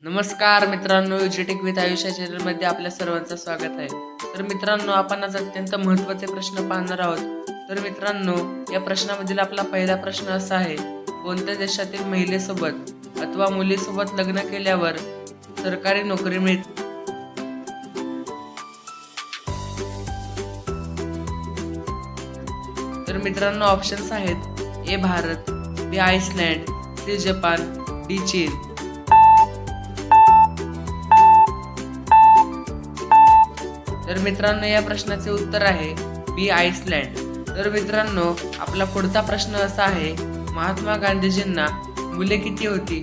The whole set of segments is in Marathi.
नमस्कार मित्रांनो, यूजीटेक विथ आयुष या चॅनलमध्ये आपल्या सर्वांचं स्वागत आहे. तर मित्रांनो, आपण आज अत्यंत महत्त्वाचे प्रश्न पाहणार आहोत. तर मित्रांनो, या प्रश्नामधील आपला पहिला प्रश्न असा आहे: कोणत्या देशातील महिलेसोबत अथवा मुलीसोबत लग्न केल्यावर सरकारी नोकरी मिळते? तर मित्रांनो, ऑप्शन्स आहेत: ए भारत, बी आइसलँड, सी जपान, डी चीन. तर मित्रांनो, या प्रश्नाचे उत्तर आहे बी आइसलँड. तर मित्रांनो, आपला पुढचा प्रश्न असा आहे: महात्मा गांधीजींना मुले किती होती?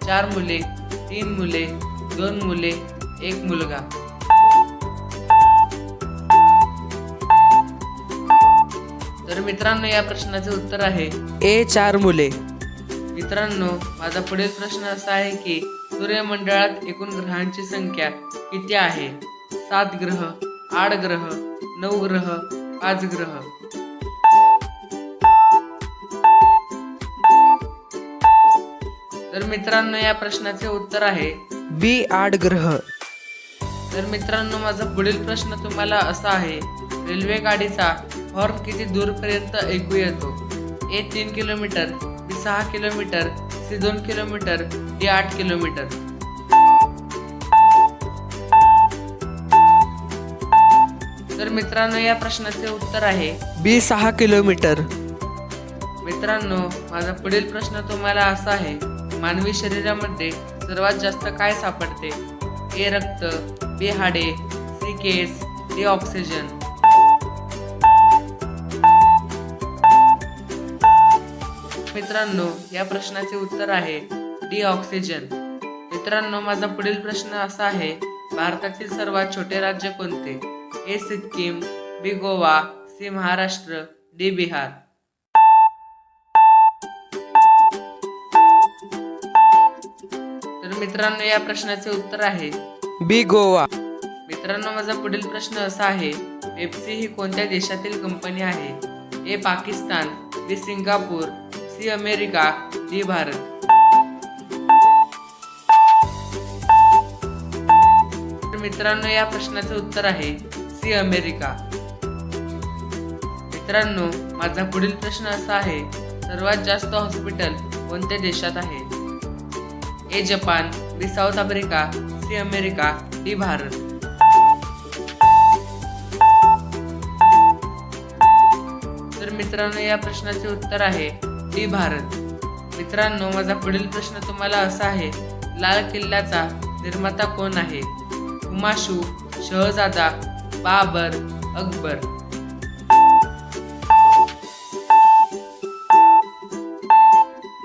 4 मुले, 3 मुले, 2 मुले, 1 मुलगा. तर मित्रांनो, या प्रश्नाचे उत्तर आहे ए 4 मुले. मित्रांनो, माझा पुढील प्रश्न असा आहे की सूर्यमंडळात एकूण ग्रहांची संख्या किती आहे? 7 ग्रह, 8 ग्रह, 9 ग्रह, 5 ग्रह. तर मित्रांनो, या प्रश्नाचे उत्तर आहे बी 8 ग्रह. तर मित्रांनो, माझा पुढील प्रश्न तुम्हाला असा आहे: रेल्वे गाडीचा हॉर्न किती दूरपर्यंत ऐकू येतो? A 3 kilometre, B 6 kilometre, C 2 kilometre, D 8 kilometre. तर मित्रांनो, या प्रश्नाचे उत्तर आहे बी 6 किलोमीटर. मित्रांनो, माझा पुढील प्रश्न तुम्हाला असा आहे: मानवी शरीरामध्ये सर्वात जास्त काय सापडते? ए रक्त, बी हाडे, सी केस, डी ऑक्सिजन. मित्रांनो, या प्रश्नाचे उत्तर आहे डी ऑक्सिजन. मित्रांनो, माझा पुढील प्रश्न असा आहे: भारतातील सर्वात छोटे राज्य कोणते? ए सिक्कीम, बी गोवा, सी महाराष्ट्र, डी बिहार. तर मित्रांनो, या प्रश्नाचे उत्तर आहे बी गोवा. मित्रांनो, माझा पुढील प्रश्न असा आहे: पेप्सी ही कोणत्या देशातील कंपनी आहे? A Pakistan, B Singapore, C America, D Bharat. तर मित्रांनो, या प्रश्नाचे उत्तर आहे सी अमेरिका. मित्रांनो, माझा पुढील प्रश्न असा आहे: सर्वात जास्त हॉस्पिटल कोणत्या देशात आहे? A Japan, B South Africa, C America, D Bharat. तर मित्रांनो, या प्रश्नाचे उत्तर आहे डी भारत. मित्रांनो, माझा पुढील प्रश्न तुम्हाला असा आहे: लाल किल्ल्याचा निर्माता कोण आहे? हुमायूं, शहजादा, बाबर, अकबर.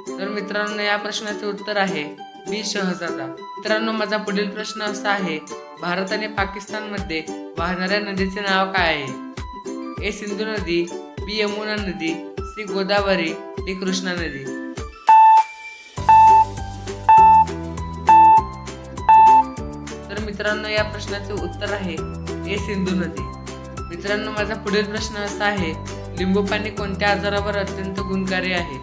तर मित्रांनो, या प्रश्नाचे उत्तर आहे बी शहजादा. मित्रांनो, माझा पुढील प्रश्न असा आहे: भारत आणि पाकिस्तान मध्ये वाहणाऱ्या नदीचे नाव काय आहे? ए सिंधू नदी, बी यमुना नदी, सी गोदावरी, डी कृष्णा नदी. तर मित्रांनो, या प्रश्नाचे उत्तर आहे ए सिंधू नदी. मित्रांनो, माझा पुढील प्रश्न असा आहे: लिंबू पाणी कोणत्या आजारावर अत्यंत गुणकारी आहे?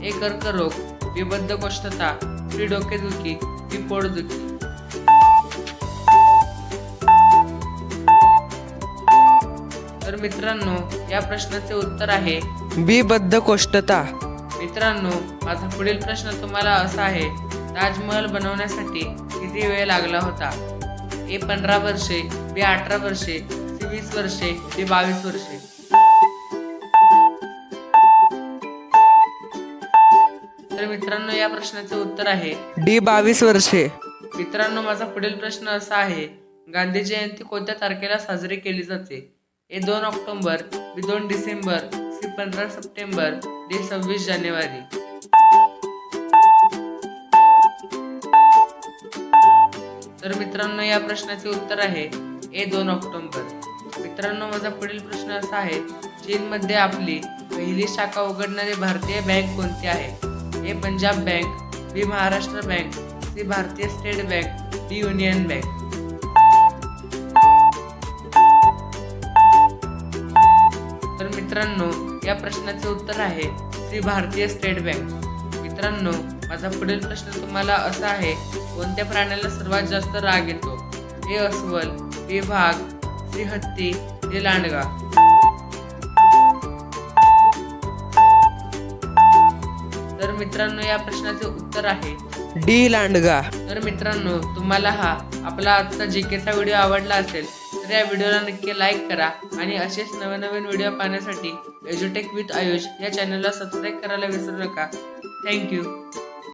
ए कर्करोग, बी बद्धकोष्ठता, सी डोकेदुखी, डी पोटदुखी. तर मित्रांनो, या प्रश्नाचे उत्तर आहे बी बद्धकोष्ठता. मित्रांनो, माझा पुढील प्रश्न तुम्हाला असा आहे: ताजमहल बनवण्यासाठी किती वेळ लागला होता? ए 15 वर्षे, बी 18 वर्षे, सी 20 वर्षे, डी 22 वर्षे. तर मित्रांनो, या प्रश्नाचे उत्तर आहे डी 22 वर्षे. मित्रांनो, माझा पुढील प्रश्न असा आहे: गांधी जयंती कोणत्या तारखेला साजरी केली जाते? ए 2 ऑक्टोबर, बी 2 डिसेंबर, सी 15 सप्टेंबर, डी 26 जानेवारी. तर मित्रांनो, या प्रश्नाचे उत्तर आहे ए 2 ऑक्टोबर. मित्रांनो, माझा पुढील प्रश्न असा आहे: चीनमध्ये आपली पहिली शाखा उघडणारी भारतीय बँक कोणती आहे? ए पंजाब बँक, बी महाराष्ट्र बँक, सी भारतीय state bank, D union bank. तर मित्रांनो, या प्रश्नाचे उत्तर आहे सी भारतीय स्टेट बँक. मित्रांनो, माझा पुढील प्रश्न तुम्हाला असा आहे, कोणत्या प्राण्याला सर्वात जास्त राग येतो? ए अस्वल, बी वाघ, सी हत्ती, डी लांडगा. तर मित्रांनो, या प्रश्नाचे उत्तर आहे डी लांडगा. तर मित्रांनो, तुम्हाला हा आपला आजचा जीकेचा व्हिडिओ आवडला असेल तर या व्हिडिओला नक्की लाईक करा आणि असेच नवीन व्हिडिओ पाहण्यासाठी एज्युटेक विथ आयुष या चॅनलला सबस्क्राईब करायला विसरू नका. थँक्यू.